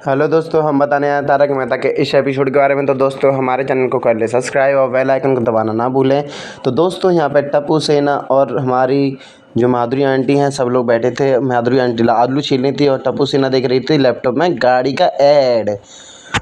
Hello दोस्तों, हम बताने आए तारक मेहता के इस एपिसोड के बारे में। तो दोस्तों हमारे चैनल को कर ले सब्सक्राइब और बेल आइकन को दबाना ना भूलें। तो दोस्तों यहाँ पे टप्पू सेना और हमारी जो माधुरी आंटी हैं सब लोग बैठे थे। माधुरी आंटी आलू छील रही थी और टप्पू सेना देख रही थी लैपटॉप में गाड़ी का ऐड।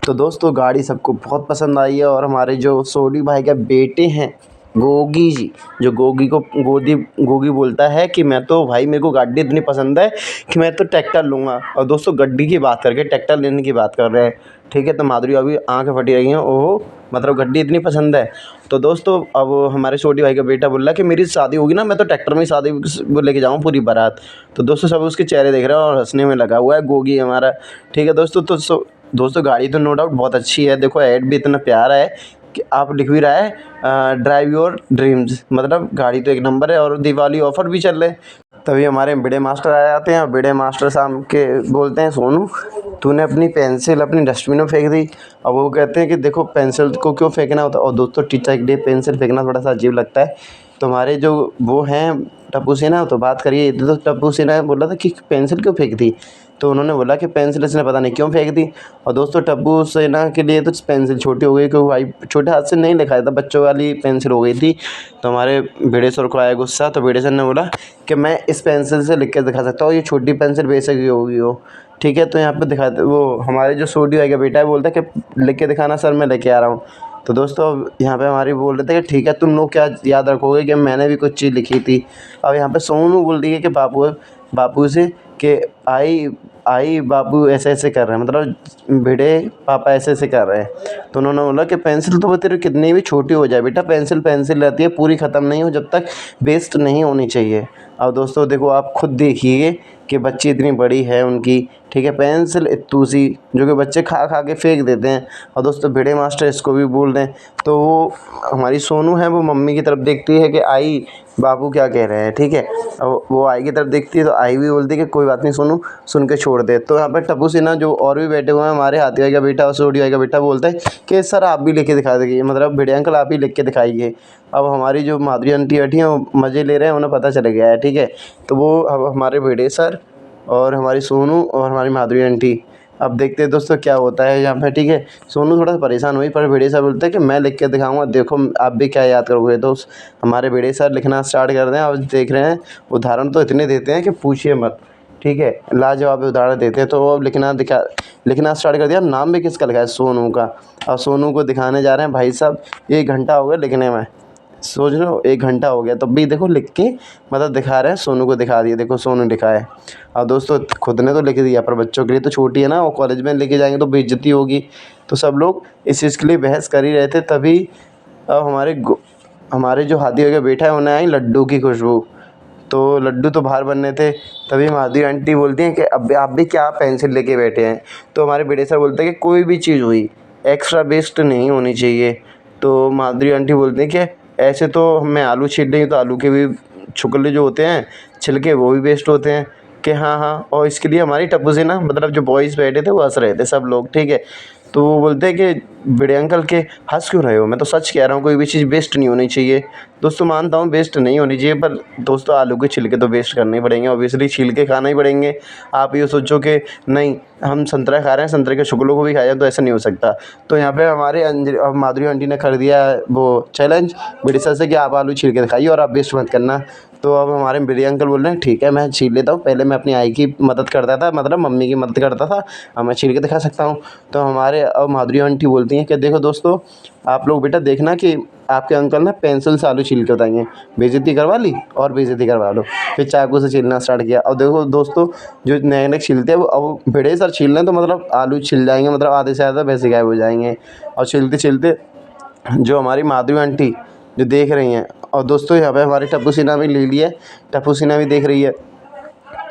तो दोस्तों गाड़ी सबको बहुत पसंद आई है और हमारे जो सोडी भाई के बेटे हैं गोगी जी, जो गोगी बोलता है कि मैं तो भाई मेरे को गाड़ी इतनी पसंद है कि मैं तो ट्रैक्टर लूँगा। और दोस्तों गड्डी की बात करके ट्रैक्टर लेने की बात कर रहे हैं, ठीक है। तो माधुरी अभी आंखें फटी रही हैं, ओहो मतलब गड्डी इतनी पसंद है। तो दोस्तों अब हमारे छोटी भाई का बेटा बोल रहा है कि मेरी शादी होगी ना, मैं तो ट्रैक्टर में ही शादी वो लेके जाऊँ पूरी बारात। तो दोस्तों सब उसके चेहरे देख रहे हैं और हंसने में लगा हुआ है गोगी हमारा, ठीक है दोस्तों। तो दोस्तों गाड़ी तो नो डाउट बहुत अच्छी है। देखो ऐड भी इतना प्यारा है कि आप लिख भी रहा है ड्राइव योर ड्रीम्स, मतलब गाड़ी तो एक नंबर है और दिवाली ऑफर भी चल रहे हैं। तभी हमारे बड़े मास्टर आ जाते हैं और बड़े मास्टर साहब के बोलते हैं सोनू तूने अपनी पेंसिल अपनी डस्टबिन में फेंक दी। और वो कहते हैं कि देखो पेंसिल को क्यों फेंकना होता है। और दोस्तों टीचर के लिए पेंसिल फेंकना थोड़ा सा अजीब लगता है। तो हमारे जो वो हैं टप्पू सेना तो बात करिए। तो टप्पू सेना बोला था कि पेंसिल क्यों फेंक दी, तो उन्होंने बोला कि पेंसिल इसने पता नहीं क्यों फेंक दी। और दोस्तों टप्पू सेना के लिए तो पेंसिल छोटी हो गई क्योंकि भाई छोटे हाथ से नहीं लिखाया था, बच्चों वाली पेंसिल हो गई थी। तो हमारे भिड़े सर को आया गुस्सा, तो भिड़े सर ने बोला कि मैं इस पेंसिल से लिख के दिखा सकता हूँ, ये छोटी पेंसिल बेशक ही होगी हो, ठीक है। तो यहाँ पे दिखाते वो हमारे जो सोडी भाई का बेटा है बोलता है कि लिख के दिखाना सर, मैं लेके आ रहा हूँ। तो दोस्तों अब यहाँ पे हमारी बोल रहे थे कि ठीक है तुम लोग क्या याद रखोगे कि मैंने भी कुछ चीज़ लिखी थी। अब यहाँ पे सोनू बोल रही है कि बापू से कि आई बापू ऐसे ऐसे कर रहे हैं, मतलब भिड़े पापा ऐसे ऐसे कर रहे हैं। तो उन्होंने बोला कि पेंसिल तो वो तेरे कितनी भी छोटी हो जाए बेटा, पेंसिल पेंसिल रहती है, पूरी ख़त्म नहीं हो जब तक वेस्ट नहीं होनी चाहिए। अब दोस्तों देखो आप खुद देखिए कि बच्ची इतनी बड़ी है उनकी, ठीक है, पेंसिल इतनी सी जो कि बच्चे खा खा के फेंक देते हैं। और दोस्तों भिड़े मास्टर इसको भी बोल रहे हैं। तो वो हमारी सोनू है वो मम्मी की तरफ देखती है कि आई बाबू क्या कह रहे हैं, ठीक है। अब वो आई की तरफ देखती है तो आई भी बोलती है कि कोई बात नहीं सोनू, सुन के छोड़ दे। तो यहाँ पर टप्पू सिन्हा जो और भी बैठे हुए हैं हमारे हाथी भाई का बेटा और सोडी भाई का बेटा बोलता है कि सर आप भी लिख के दिखा देंगे, मतलब भिड़े अंकल आप ही लिख के दिखाइए। अब हमारी जो माधुरी आंटी बैठी हैं वो मज़े ले रहे हैं, उन्हें पता चल गया है, ठीक है। तो वो अब हमारे भिड़े सर और हमारी सोनू और हमारी माधुरी आंटी अब देखते हैं दोस्तों क्या होता है यहाँ पे, ठीक है। सोनू थोड़ा सा परेशान हुई पर भिड़े सर बोलते हैं कि मैं लिख के दिखाऊंगा, देखो आप भी क्या याद करोगे। तो हमारे भिड़े सर लिखना स्टार्ट कर दें। अब देख रहे हैं उदाहरण तो इतने देते हैं कि पूछिए मत, ठीक है, लाजवाब उदाहरण देते हैं। तो वो अब लिखना स्टार्ट कर दिया। नाम भी किसका लिखा है, सोनू का। और सोनू को दिखाने जा रहे हैं भाई साहब 1 घंटा हो गया लिखने में, सोच लो 1 घंटा हो गया तब भी देखो लिख के मतलब दिखा रहे हैं। सोनू को दिखा दिया, देखो सोनू लिखा है। और दोस्तों खुद ने तो लिख दिया पर बच्चों के लिए तो छोटी है ना, वो कॉलेज में लेके जाएंगे तो बेइज्जती होगी। तो सब लोग इस चीज़ के लिए बहस कर ही रहे थे। तभी अब हमारे जो हाथी का बेटा है उन्हें आई लड्डू की खुशबू। तो लड्डू तो बाहर बनने थे। तभी माधुरी आंटी बोलती हैं कि अब आप भी क्या पेंसिल लेके बैठे हैं। तो हमारे बड़े सर बोलते हैं कि कोई भी चीज़ हुई एक्स्ट्रा वेस्ट नहीं होनी चाहिए। तो माधुरी आंटी बोलती हैं कि ऐसे तो मैं आलू छील रही हूँ तो आलू के भी छुकले जो होते हैं छिलके वो भी वेस्ट होते हैं, कि हाँ हाँ। और इसके लिए हमारी टप्पू से ना मतलब जो बॉयज़ बैठे थे वो हंस रहे थे सब लोग, ठीक है। तो वो बोलते हैं कि बड़े अंकल के हंस क्यों रहे हो, मैं तो सच कह रहा हूँ कोई भी चीज़ वेस्ट नहीं होनी चाहिए। दोस्तों मानता हूँ वेस्ट नहीं होनी चाहिए पर दोस्तों आलू के छिलके तो वेस्ट करने ही पड़ेंगे, ऑब्वियसली छिलके खाना ही पड़ेंगे। आप ये सोचो कि नहीं हम संतरा खा रहे हैं संतरे के शुक्लों को भी खाया तो ऐसा नहीं हो सकता। तो यहाँ पे हमारे माधुरी आंटी ने कर दिया वो चैलेंज बड़े सर से कि आप आलू छील के दिखाइए और आप वेस्ट मत करना। तो अब हमारे बड़े अंकल बोल रहे हैं ठीक है मैं छील लेता हूँ, पहले मैं अपनी आई की मदद करता था, मतलब मम्मी की मदद करता था, अब मैं छील के दिखा सकता हूँ। तो हमारे अब माधुरी आंटी बोलती हैं कि देखो दोस्तों आप लोग बेटा देखना कि आपके अंकल ना पेंसिल से आलू छील के बताएंगे। बेइज्जती करवा ली और बेइज्जती करवा लो, फिर चाकू से छीलना स्टार्ट किया। और देखो दोस्तों जो नए नए छीलते हैं वो अब बड़े सर छील रहे हैं तो मतलब आलू छिल जाएंगे, मतलब आधे से ज़्यादा वैसे गायब हो जाएंगे। और छिलते छिलते जो हमारी माधुरी आंटी जो देख रही हैं, और दोस्तों यहाँ पे हमारी टप्पू सिन्हा भी ले लिया है, टप्पू सिन्हा भी देख रही है।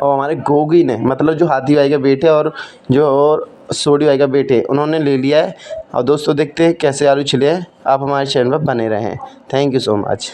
और हमारे गोगी ने मतलब जो हाथी भाई के बेटे और जो और सोडी भाई का बेटे उन्होंने ले लिया है। और दोस्तों देखते हैं कैसे आलू छिले हैं। आप हमारे चैनल पर बने रहें। Thank you so much.